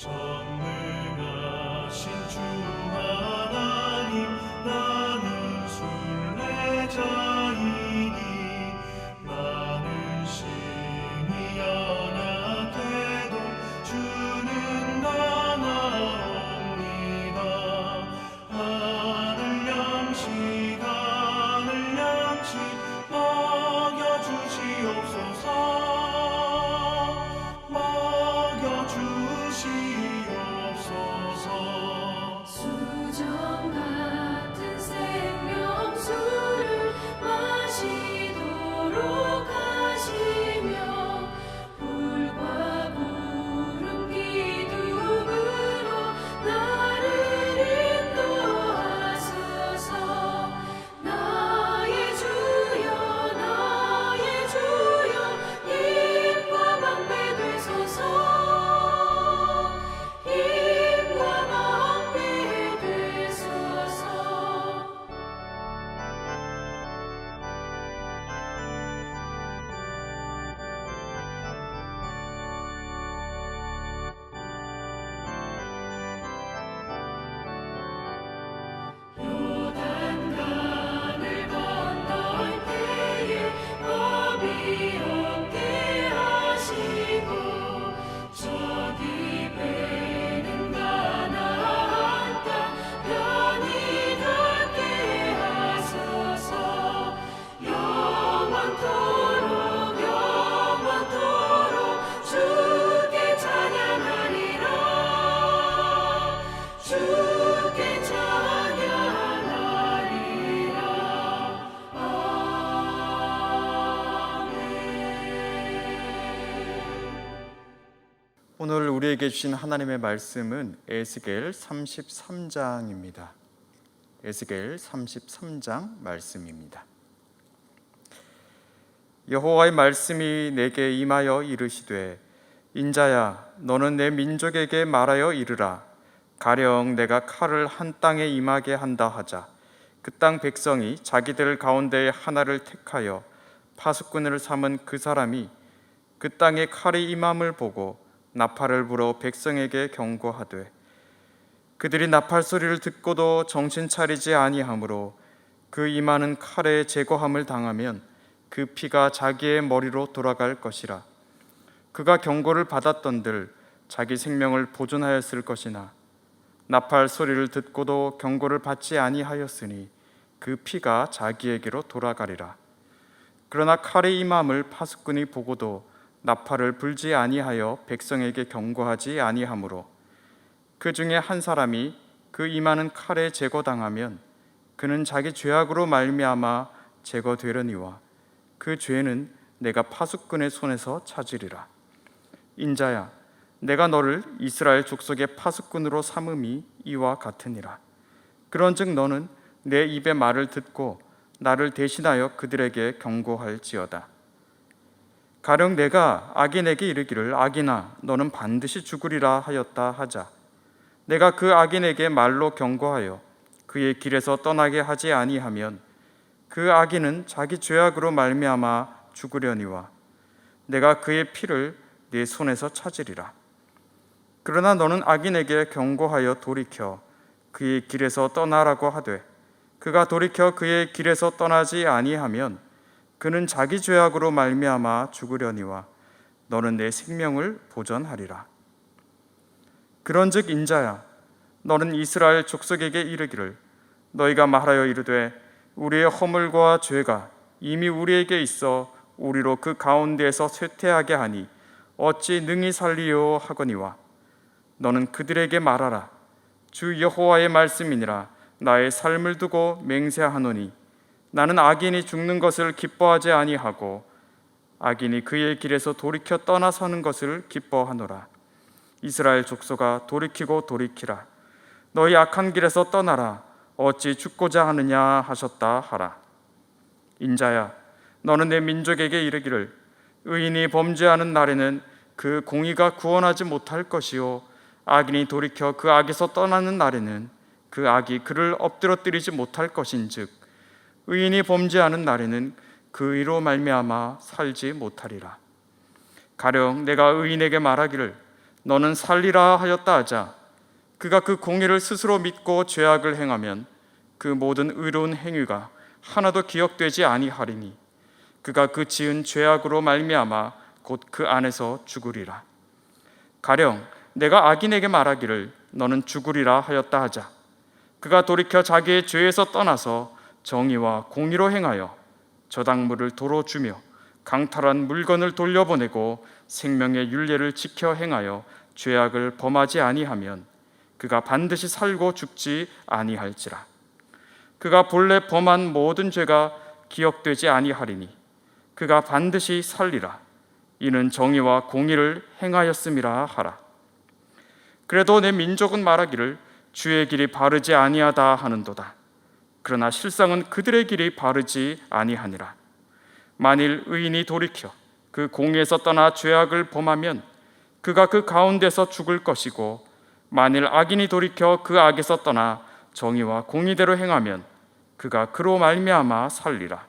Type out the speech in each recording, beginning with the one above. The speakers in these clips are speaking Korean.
전능하신 주 하나님, 나는 순례자이니 많은 심히 연약해도 주는 나나옵니다. 하늘 양식 먹여주시옵소서. 수정 같은 생명수를 마시도록 하시며 불과 구름 기둥으로 나를 인도하소서. 나의 주여 힘과 방패 되소서. 요단강을 건널 때에 겁이 없게 하시고 저기 배는 가나안 땅 편히 닿게 하소서. 영원토록 주께 찬양하리라. 주께 찬양하리라. 아멘. 오늘 우리에게 주신 하나님의 말씀은 에스겔 33장입니다. 에스겔 33장 말씀입니다. 여호와의 말씀이 내게 임하여 이르시되, 인자야, 너는 내 민족에게 말하여 이르라. 가령 내가 칼을 한 땅에 임하게 한다 하자. 그 땅 백성이 자기들 가운데 하나를 택하여 파수꾼을 삼은 그 사람이 그 땅에 칼이 임함을 보고 나팔을 불어 백성에게 경고하되, 그들이 나팔 소리를 듣고도 정신 차리지 아니하므로 그 임하는 칼에 제거함을 당하면 그 피가 자기의 머리로 돌아갈 것이라. 그가 경고를 받았던들 자기 생명을 보존하였을 것이나 나팔 소리를 듣고도 경고를 받지 아니하였으니 그 피가 자기에게로 돌아가리라. 그러나 칼의 임함을 파수꾼이 보고도 나팔을 불지 아니하여 백성에게 경고하지 아니하므로 그 중에 한 사람이 그 임하는 칼에 제거당하면 그는 자기 죄악으로 말미암아 제거되려니와 그 죄는 내가 파수꾼의 손에서 찾으리라. 인자야, 내가 너를 이스라엘 족속의 파수꾼으로 삼음이 이와 같으니라. 그런즉 너는 내 입의 말을 듣고 나를 대신하여 그들에게 경고할지어다. 가령 내가 악인에게 이르기를, 악인아, 너는 반드시 죽으리라 하였다 하자. 내가 그 악인에게 말로 경고하여 그의 길에서 떠나게 하지 아니하면 그 악인은 자기 죄악으로 말미암아 죽으려니와 내가 그의 피를 네 손에서 찾으리라. 그러나 너는 악인에게 경고하여 돌이켜 그의 길에서 떠나라고 하되 그가 돌이켜 그의 길에서 떠나지 아니하면 그는 자기 죄악으로 말미암아 죽으려니와 너는 내 생명을 보전하리라. 그런즉 인자야, 너는 이스라엘 족속에게 이르기를, 너희가 말하여 이르되 우리의 허물과 죄가 이미 우리에게 있어 우리로 그 가운데에서 쇠퇴하게 하니 어찌 능히 살리요 하거니와 너는 그들에게 말하라. 주 여호와의 말씀이니라. 나의 삶을 두고 맹세하노니 나는 악인이 죽는 것을 기뻐하지 아니하고 악인이 그의 길에서 돌이켜 떠나서는 것을 기뻐하노라. 이스라엘 족속아, 돌이키고 돌이키라. 너희 악한 길에서 떠나라. 어찌 죽고자 하느냐 하셨다 하라. 인자야, 너는 내 민족에게 이르기를, 의인이 범죄하는 날에는 그 공의가 구원하지 못할 것이요 악인이 돌이켜 그 악에서 떠나는 날에는 그 악이 그를 엎드러뜨리지 못할 것인즉 의인이 범죄하는 날에는 그 의로 말미암아 살지 못하리라. 가령 내가 의인에게 말하기를, 너는 살리라 하였다 하자 그가 그 공의를 스스로 믿고 죄악을 행하면 그 모든 의로운 행위가 하나도 기억되지 아니하리니 그가 그 지은 죄악으로 말미암아 곧 그 안에서 죽으리라. 가령 내가 악인에게 말하기를 너는 죽으리라 하였다 하자 그가 돌이켜 자기의 죄에서 떠나서 정의와 공의로 행하여 저당물을 도로 주며 강탈한 물건을 돌려보내고 생명의 율례를 지켜 행하여 죄악을 범하지 아니하면 그가 반드시 살고 죽지 아니할지라. 그가 본래 범한 모든 죄가 기억되지 아니하리니 그가 반드시 살리라. 이는 정의와 공의를 행하였음이라 하라. 그래도 내 민족은 말하기를 주의 길이 바르지 아니하다 하는도다. 그러나 실상은 그들의 길이 바르지 아니하니라. 만일 의인이 돌이켜 그 공의에서 떠나 죄악을 범하면 그가 그 가운데서 죽을 것이고 만일 악인이 돌이켜 그 악에서 떠나 정의와 공의대로 행하면 그가 그로 말미암아 살리라.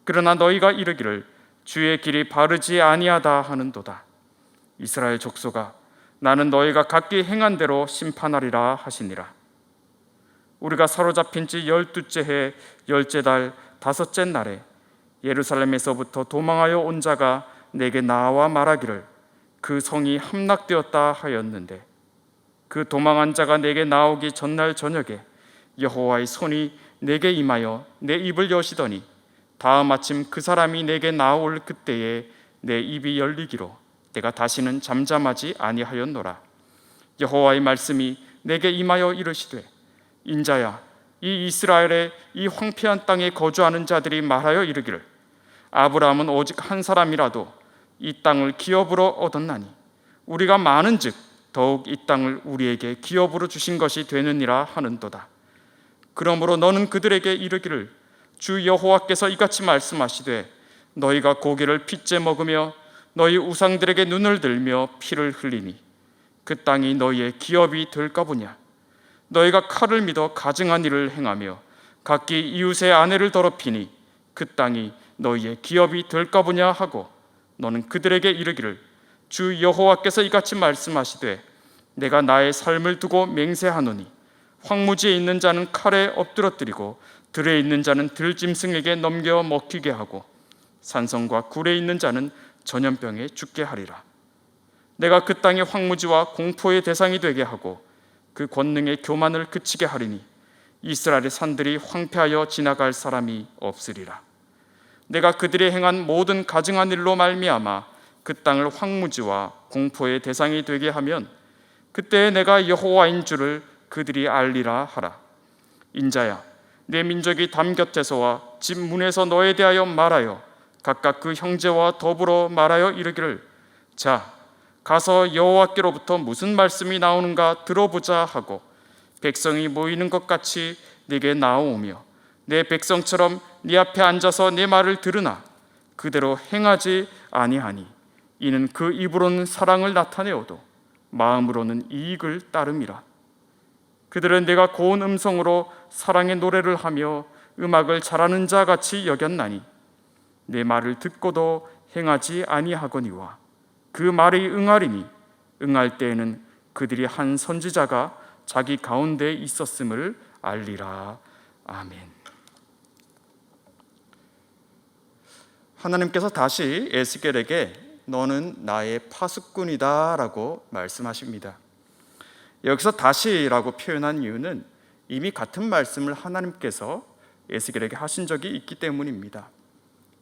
그러나 너희가 이르기를 주의 길이 바르지 아니하다 하는도다. 이스라엘 족속아, 나는 너희가 각기 행한 대로 심판하리라 하시니라. 우리가 사로잡힌 지 12째 해 10째 달 5째 날에 예루살렘에서부터 도망하여 온 자가 내게 나와 말하기를 그 성이 함락되었다 하였는데 그 도망한 자가 내게 나오기 전날 저녁에 여호와의 손이 내게 임하여 내 입을 여시더니 다음 아침 그 사람이 내게 나올 그때에 내 입이 열리기로 내가 다시는 잠잠하지 아니하였노라. 여호와의 말씀이 내게 임하여 이르시되 인자야, 이 이스라엘의 이 황폐한 땅에 거주하는 자들이 말하여 이르기를 아브라함은 오직 한 사람이라도 이 땅을 기업으로 얻었나니 우리가 많은즉 더욱 이 땅을 우리에게 기업으로 주신 것이 되느니라 하는도다. 그러므로 너는 그들에게 이르기를 주 여호와께서 이같이 말씀하시되 너희가 고기를 핏째 먹으며 너희 우상들에게 눈을 들며 피를 흘리니 그 땅이 너희의 기업이 될까 보냐. 너희가 칼을 믿어 가증한 일을 행하며 각기 이웃의 아내를 더럽히니 그 땅이 너희의 기업이 될까 보냐 하고 너는 그들에게 이르기를 주 여호와께서 이같이 말씀하시되 내가 나의 삶을 두고 맹세하노니 황무지에 있는 자는 칼에 엎드러뜨리고 들에 있는 자는 들짐승에게 넘겨 먹히게 하고 산성과 굴에 있는 자는 전염병에 죽게 하리라. 내가 그 땅의 황무지와 공포의 대상이 되게 하고 그 권능의 교만을 그치게 하리니 이스라엘의 산들이 황폐하여 지나갈 사람이 없으리라. 내가 그들이 행한 모든 가증한 일로 말미암아 그 땅을 황무지와 공포의 대상이 되게 하면 그때 내가 여호와인 줄을 그들이 알리라 하라. 인자야, 내 민족이 담 곁에서와 집 문에서 너에 대하여 말하여 각각 그 형제와 더불어 말하여 이르기를 자, 가서 여호와께로부터 무슨 말씀이 나오는가 들어보자 하고 백성이 모이는 것 같이 네게 나오며 내 백성처럼 네 앞에 앉아서 내 말을 들으나 그대로 행하지 아니하니 이는 그 입으로는 사랑을 나타내어도 마음으로는 이익을 따름이라. 그들은 내가 고운 음성으로 사랑의 노래를 하며 음악을 잘하는 자 같이 여겼나니 내 말을 듣고도 행하지 아니하거니와 그 말이 응하리니 응할 때에는 그들이 한 선지자가 자기 가운데 있었음을 알리라. 아멘. 하나님께서 다시 에스겔에게 너는 나의 파수꾼이다 라고 말씀하십니다. 여기서 다시라고 표현한 이유는 이미 같은 말씀을 하나님께서 에스겔에게 하신 적이 있기 때문입니다.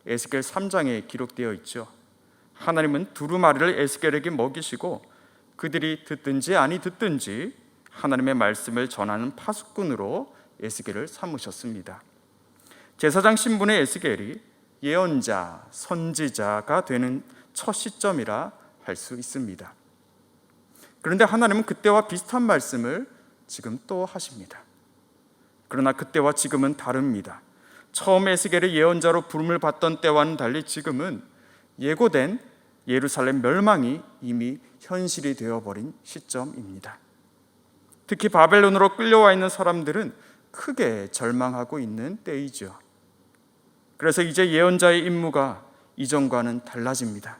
에스겔 3장에 기록되어 있죠. 하나님은 두루마리를 에스겔에게 먹이시고 그들이 듣든지 아니 듣든지 하나님의 말씀을 전하는 파수꾼으로 에스겔을 삼으셨습니다. 제사장 신분의 에스겔이 예언자, 선지자가 되는 첫 시점이라 할 수 있습니다. 그런데 하나님은 그때와 비슷한 말씀을 지금 또 하십니다. 그러나 그때와 지금은 다릅니다. 처음 에스겔의 예언자로 부름을 받던 때와는 달리 지금은 예고된 예루살렘 멸망이 이미 현실이 되어버린 시점입니다. 특히 바벨론으로 끌려와 있는 사람들은 크게 절망하고 있는 때이죠. 그래서 이제 예언자의 임무가 이전과는 달라집니다.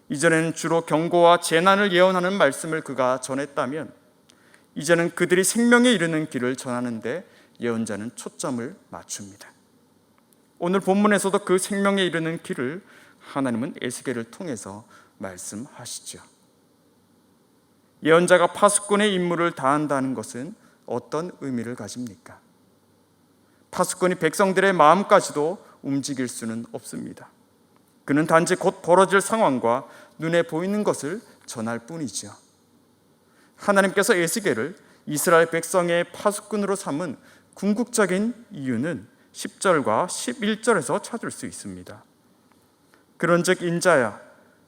이전에는 주로 경고와 재난을 예언하는 말씀을 그가 전했다면 이제는 그들이 생명에 이르는 길을 전하는데 예언자는 초점을 맞춥니다. 오늘 본문에서도 그 생명에 이르는 길을 하나님은 에스겔을 통해서 말씀하시죠. 예언자가 파수꾼의 임무를 다한다는 것은 어떤 의미를 가집니까? 파수꾼이 백성들의 마음까지도 움직일 수는 없습니다. 그는 단지 곧 벌어질 상황과 눈에 보이는 것을 전할 뿐이죠. 하나님께서 에스겔을 이스라엘 백성의 파수꾼으로 삼은 궁극적인 이유는 10절과 11절에서 찾을 수 있습니다. 그런즉 인자야,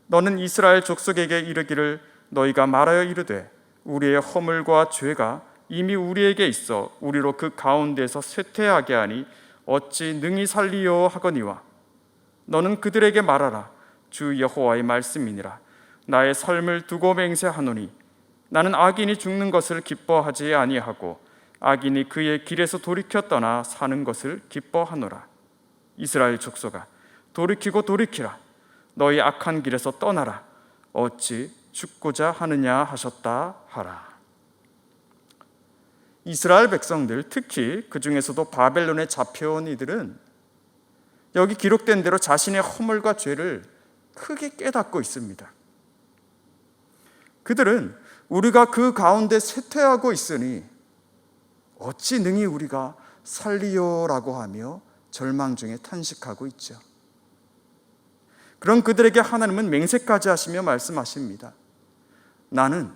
너는 이스라엘 족속에게 이르기를 너희가 말하여 이르되 우리의 허물과 죄가 이미 우리에게 있어 우리로 그 가운데서 쇠퇴하게 하니 어찌 능히 살리요 하거니와 너는 그들에게 말하라. 주 여호와의 말씀이니라. 나의 삶을 두고 맹세하노니 나는 악인이 죽는 것을 기뻐하지 아니하고 악인이 그의 길에서 돌이켜 떠나 사는 것을 기뻐하노라. 이스라엘 족속아, 돌이키고 돌이키라. 너희 악한 길에서 떠나라. 어찌 죽고자 하느냐 하셨다 하라. 이스라엘 백성들, 특히 그 중에서도 바벨론에 잡혀온 이들은 여기 기록된 대로 자신의 허물과 죄를 크게 깨닫고 있습니다. 그들은 우리가 그 가운데 쇠퇴하고 있으니 어찌 능히 우리가 살리요라고 하며 절망 중에 탄식하고 있죠. 그런 그들에게 하나님은 맹세까지 하시며 말씀하십니다. 나는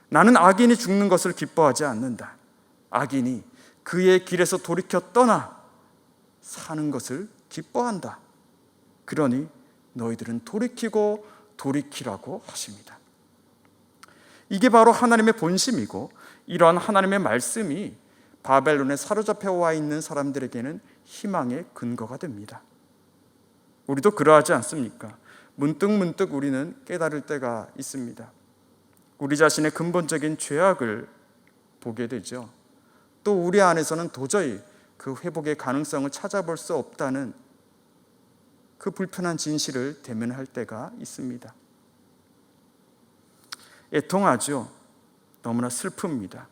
악인이 죽는 것을 기뻐하지 않는다. 악인이 그의 길에서 돌이켜 떠나 사는 것을 기뻐한다. 그러니 너희들은 돌이키고 돌이키라고 하십니다. 이게 바로 하나님의 본심이고 이러한 하나님의 말씀이 바벨론에 사로잡혀 와 있는 사람들에게는 희망의 근거가 됩니다. 우리도 그러하지 않습니까? 문득 우리는 깨달을 때가 있습니다. 우리 자신의 근본적인 죄악을 보게 되죠. 또 우리 안에서는 도저히 그 회복의 가능성을 찾아볼 수 없다는 그 불편한 진실을 대면할 때가 있습니다. 애통하죠. 너무나 슬픕니다.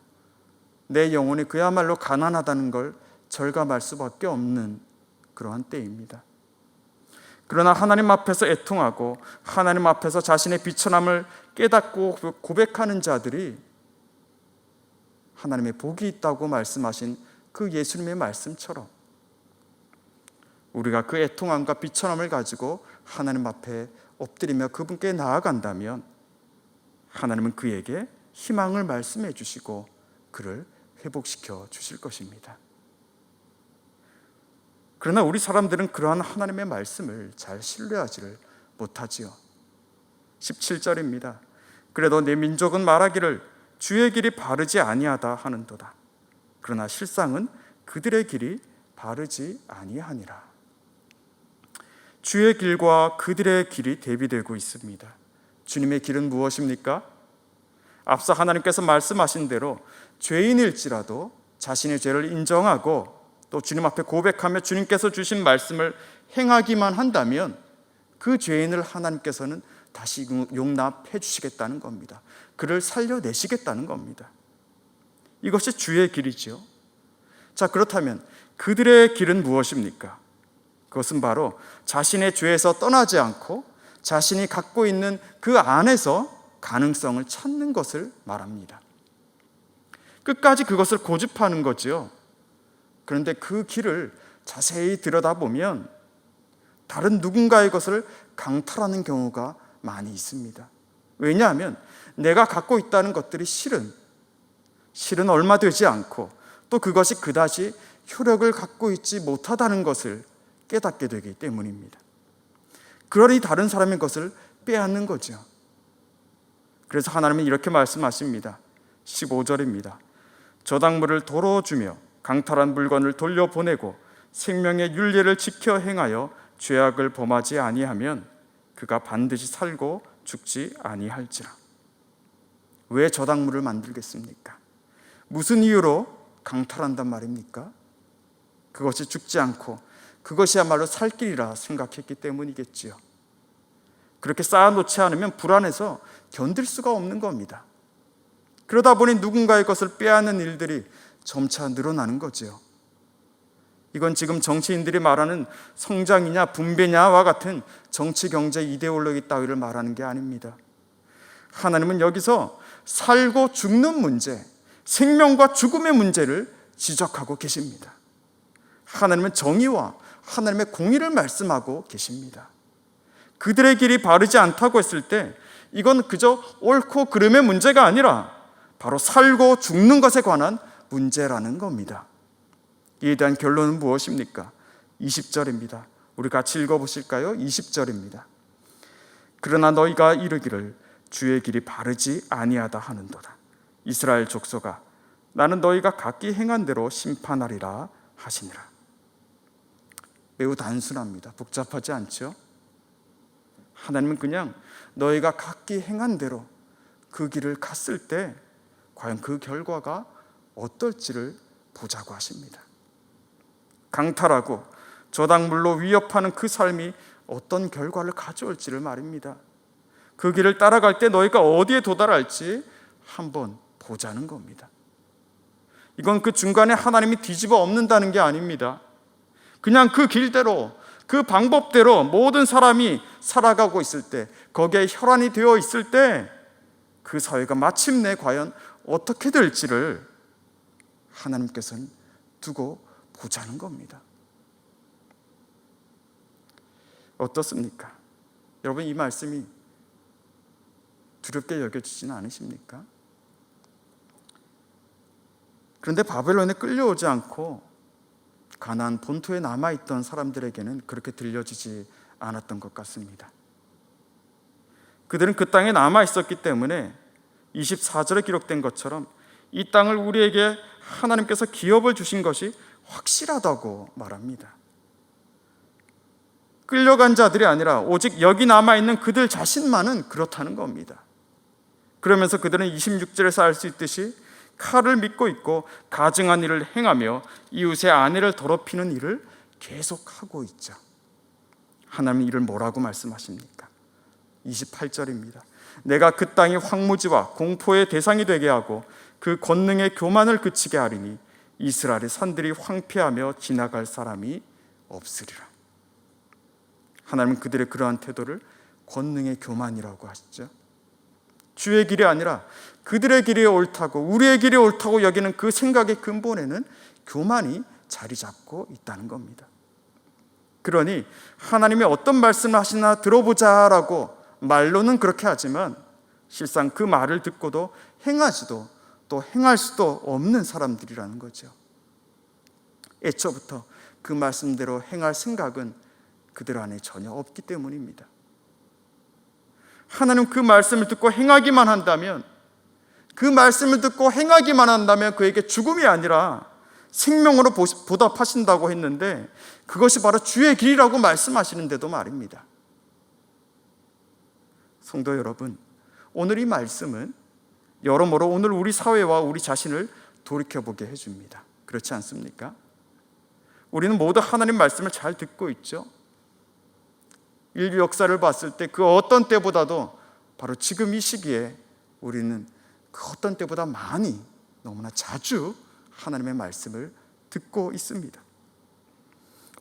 내 영혼이 그야말로 가난하다는 걸 절감할 수밖에 없는 그러한 때입니다. 그러나 하나님 앞에서 애통하고 하나님 앞에서 자신의 비천함을 깨닫고 고백하는 자들이 하나님의 복이 있다고 말씀하신 그 예수님의 말씀처럼 우리가 그 애통함과 비천함을 가지고 하나님 앞에 엎드리며 그분께 나아간다면 하나님은 그에게 희망을 말씀해 주시고 그를 회복시켜 주실 것입니다. 그러나 우리 사람들은 그러한 하나님의 말씀을 잘 신뢰하지를 못하지요. 17절입니다. 그래도 내 민족은 말하기를 주의 길이 바르지 아니하다 하는도다. 그러나 실상은 그들의 길이 바르지 아니하니라. 주의 길과 그들의 길이 대비되고 있습니다. 주님의 길은 무엇입니까? 앞서 하나님께서 말씀하신 대로 죄인일지라도 자신의 죄를 인정하고 또 주님 앞에 고백하며 주님께서 주신 말씀을 행하기만 한다면 그 죄인을 하나님께서는 다시 용납해 주시겠다는 겁니다. 그를 살려내시겠다는 겁니다. 이것이 주의 길이죠. 자, 그렇다면 그들의 길은 무엇입니까? 그것은 바로 자신의 죄에서 떠나지 않고 자신이 갖고 있는 그 안에서 가능성을 찾는 것을 말합니다. 끝까지 그것을 고집하는 거죠. 그런데 그 길을 자세히 들여다보면 다른 누군가의 것을 강탈하는 경우가 많이 있습니다. 왜냐하면 내가 갖고 있다는 것들이 실은 얼마 되지 않고 또 그것이 그다지 효력을 갖고 있지 못하다는 것을 깨닫게 되기 때문입니다. 그러니 다른 사람의 것을 빼앗는 거죠. 그래서 하나님은 이렇게 말씀하십니다. 15절입니다. 저당물을 도로 주며 강탈한 물건을 돌려보내고 생명의 율례를 지켜 행하여 죄악을 범하지 아니하면 그가 반드시 살고 죽지 아니할지라. 왜 저당물을 만들겠습니까? 무슨 이유로 강탈한단 말입니까? 그것이 죽지 않고 그것이야말로 살 길이라 생각했기 때문이겠지요. 그렇게 쌓아놓지 않으면 불안해서 견딜 수가 없는 겁니다. 그러다 보니 누군가의 것을 빼앗는 일들이 점차 늘어나는 거지요. 이건 지금 정치인들이 말하는 성장이냐 분배냐와 같은 정치 경제 이데올로기 따위를 말하는 게 아닙니다. 하나님은 여기서 살고 죽는 문제, 생명과 죽음의 문제를 지적하고 계십니다. 하나님은 정의와 하나님의 공의를 말씀하고 계십니다. 그들의 길이 바르지 않다고 했을 때 이건 그저 옳고 그름의 문제가 아니라 바로 살고 죽는 것에 관한 문제라는 겁니다. 이에 대한 결론은 무엇입니까? 20절입니다. 우리 같이 읽어보실까요? 20절입니다. 그러나 너희가 이르기를 주의 길이 바르지 아니하다 하는도다. 이스라엘 족속아, 나는 너희가 각기 행한 대로 심판하리라 하시니라. 매우 단순합니다. 복잡하지 않죠? 하나님은 그냥 너희가 각기 행한 대로 그 길을 갔을 때 과연 그 결과가 어떨지를 보자고 하십니다. 강탈하고 저당물로 위협하는 그 삶이 어떤 결과를 가져올지를 말입니다. 그 길을 따라갈 때 너희가 어디에 도달할지 한번 보자는 겁니다. 이건 그 중간에 하나님이 뒤집어 엎는다는 게 아닙니다. 그냥 그 길대로, 그 방법대로 모든 사람이 살아가고 있을 때, 거기에 혈안이 되어 있을 때 그 사회가 마침내 과연 어떻게 될지를 하나님께서는 두고 보자는 겁니다. 어떻습니까? 여러분, 이 말씀이 두렵게 여겨지지는 않으십니까? 그런데 바벨론에 끌려오지 않고 가나안 본토에 남아있던 사람들에게는 그렇게 들려지지 않았던 것 같습니다. 그들은 그 땅에 남아있었기 때문에 24절에 기록된 것처럼 이 땅을 우리에게 하나님께서 기업을 주신 것이 확실하다고 말합니다. 끌려간 자들이 아니라 오직 여기 남아있는 그들 자신만은 그렇다는 겁니다. 그러면서 그들은 26절에서 알 수 있듯이 칼을 믿고 있고 가증한 일을 행하며 이웃의 아내를 더럽히는 일을 계속하고 있죠. 하나님은 이를 뭐라고 말씀하십니까? 28절입니다. 내가 그 땅이 황무지와 공포의 대상이 되게 하고 그 권능의 교만을 그치게 하리니 이스라엘의 산들이 황폐하며 지나갈 사람이 없으리라. 하나님은 그들의 그러한 태도를 권능의 교만이라고 하시죠. 주의 길이 아니라 그들의 길이 옳다고, 우리의 길이 옳다고 여기는 그 생각의 근본에는 교만이 자리 잡고 있다는 겁니다. 그러니 하나님이 어떤 말씀을 하시나 들어보자라고 말로는 그렇게 하지만 실상 그 말을 듣고도 행하지도 또 행할 수도 없는 사람들이라는 거죠. 애초부터 그 말씀대로 행할 생각은 그들 안에 전혀 없기 때문입니다. 하나님 그 말씀을 듣고 행하기만 한다면, 그 말씀을 듣고 행하기만 한다면 그에게 죽음이 아니라 생명으로 보답하신다고 했는데 그것이 바로 주의 길이라고 말씀하시는데도 말입니다. 성도 여러분, 오늘 이 말씀은 여러모로 오늘 우리 사회와 우리 자신을 돌이켜보게 해줍니다. 그렇지 않습니까? 우리는 모두 하나님 말씀을 잘 듣고 있죠. 인류 역사를 봤을 때 그 어떤 때보다도 바로 지금 이 시기에 우리는 그 어떤 때보다 많이, 너무나 자주 하나님의 말씀을 듣고 있습니다.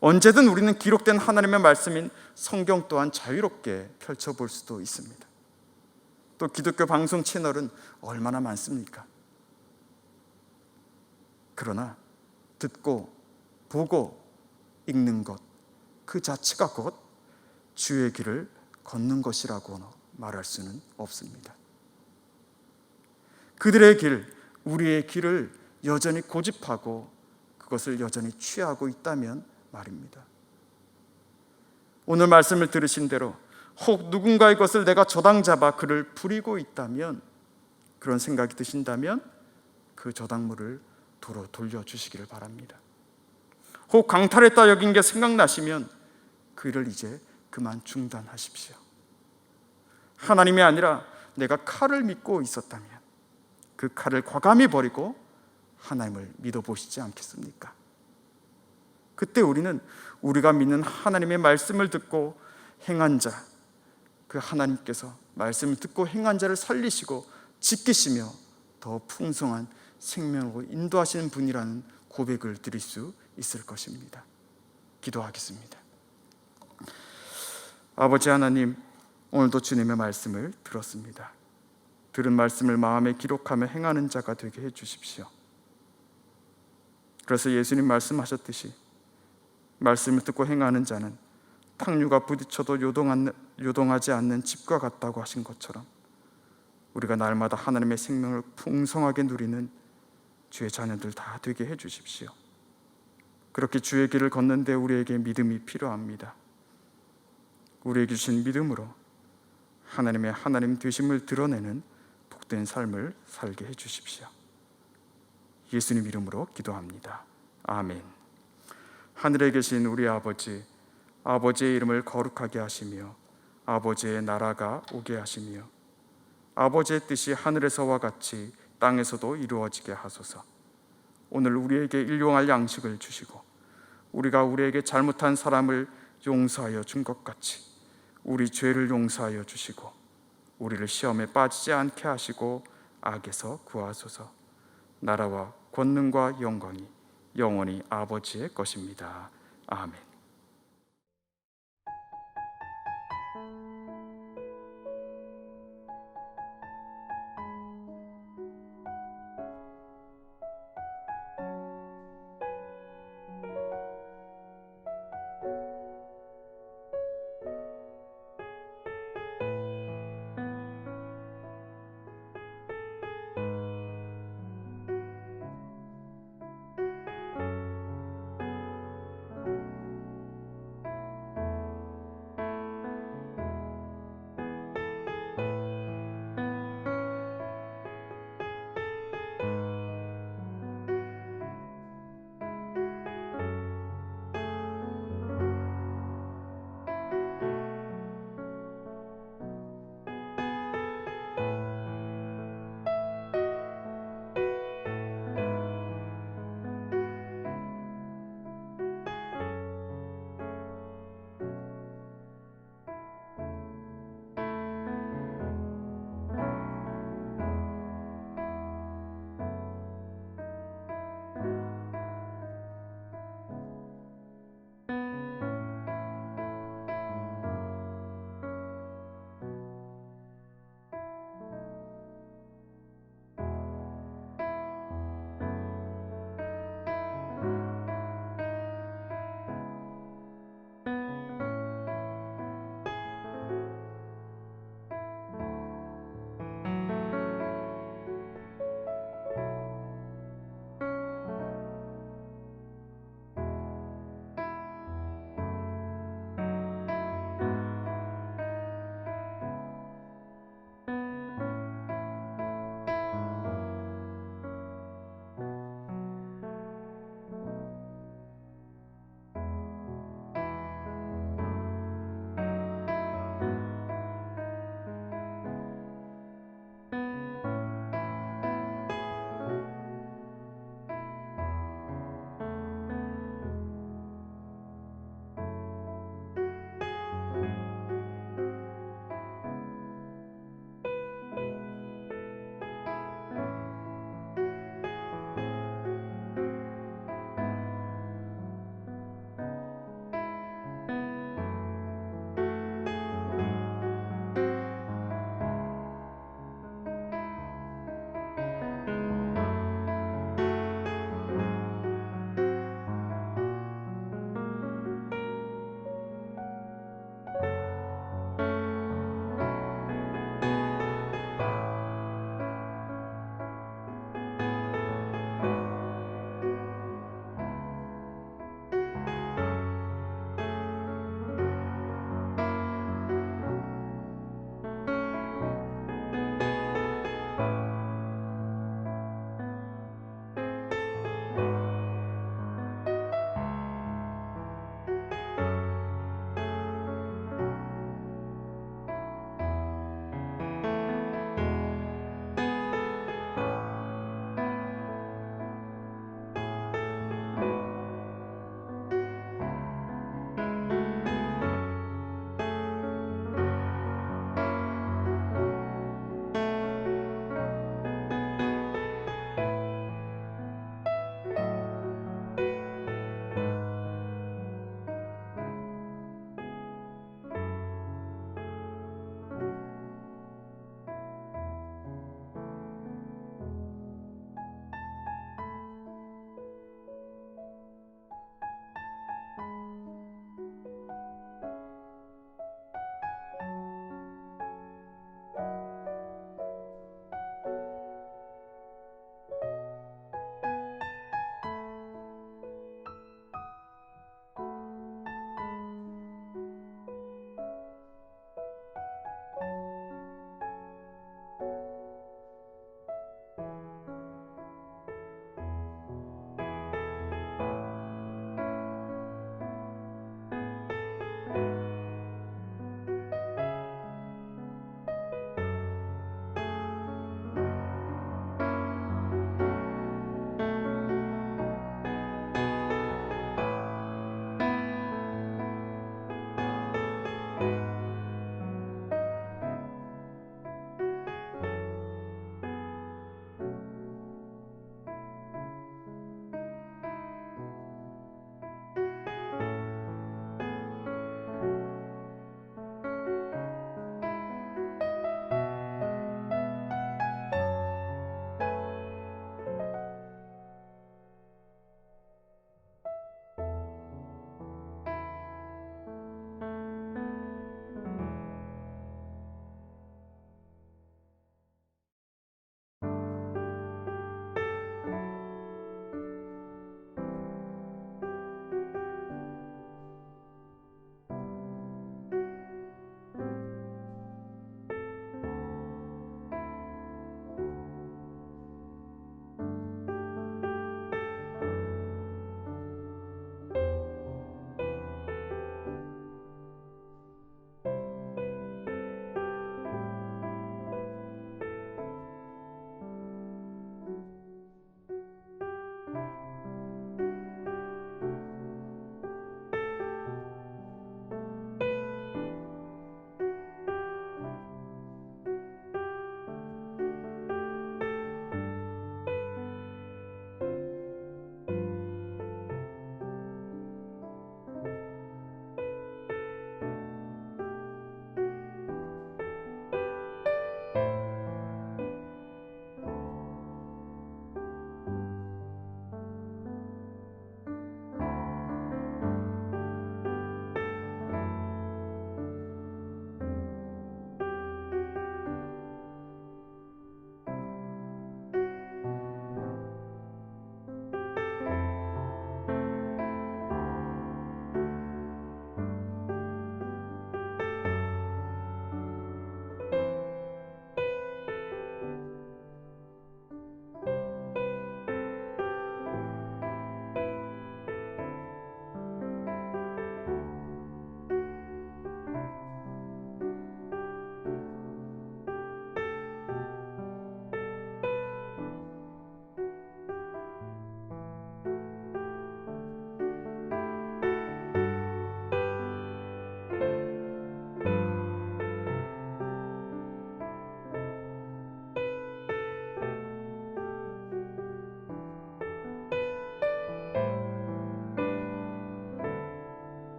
언제든 우리는 기록된 하나님의 말씀인 성경 또한 자유롭게 펼쳐볼 수도 있습니다. 또 기독교 방송 채널은 얼마나 많습니까? 그러나 듣고 보고 읽는 것 그 자체가 곧 주의 길을 걷는 것이라고 말할 수는 없습니다. 그들의 길, 우리의 길을 여전히 고집하고 그것을 여전히 취하고 있다면 말입니다. 오늘 말씀을 들으신 대로 혹 누군가의 것을 내가 저당 잡아 그를 부리고 있다면, 그런 생각이 드신다면 그 저당물을 도로 돌려주시기를 바랍니다. 혹 강탈했다 여긴 게 생각나시면 그 일을 이제 그만 중단하십시오. 하나님이 아니라 내가 칼을 믿고 있었다면 그 칼을 과감히 버리고 하나님을 믿어보시지 않겠습니까? 그때 우리는 우리가 믿는 하나님의 말씀을 듣고 행한 자, 그 하나님께서 말씀을 듣고 행한 자를 살리시고 지키시며 더 풍성한 생명으로 인도하시는 분이라는 고백을 드릴 수 있을 것입니다. 기도하겠습니다. 아버지 하나님, 오늘도 주님의 말씀을 들었습니다. 들은 말씀을 마음에 기록하며 행하는 자가 되게 해주십시오. 그래서 예수님 말씀하셨듯이 말씀을 듣고 행하는 자는 탕류가 부딪혀도 요동하지 않는 집과 같다고 하신 것처럼 우리가 날마다 하나님의 생명을 풍성하게 누리는 주의 자녀들 다 되게 해주십시오. 그렇게 주의 길을 걷는데 우리에게 믿음이 필요합니다. 우리에게 주신 믿음으로 하나님의 하나님 되심을 드러내는 복된 삶을 살게 해주십시오. 예수님 이름으로 기도합니다. 아멘. 하늘에 계신 우리 아버지, 아버지의 이름을 거룩하게 하시며 아버지의 나라가 오게 하시며 아버지의 뜻이 하늘에서와 같이 땅에서도 이루어지게 하소서. 오늘 우리에게 일용할 양식을 주시고 우리가 우리에게 잘못한 사람을 용서하여 준 것 같이 우리 죄를 용서하여 주시고 우리를 시험에 빠지지 않게 하시고 악에서 구하소서. 나라와 권능과 영광이 영원히 아버지의 것입니다. 아멘.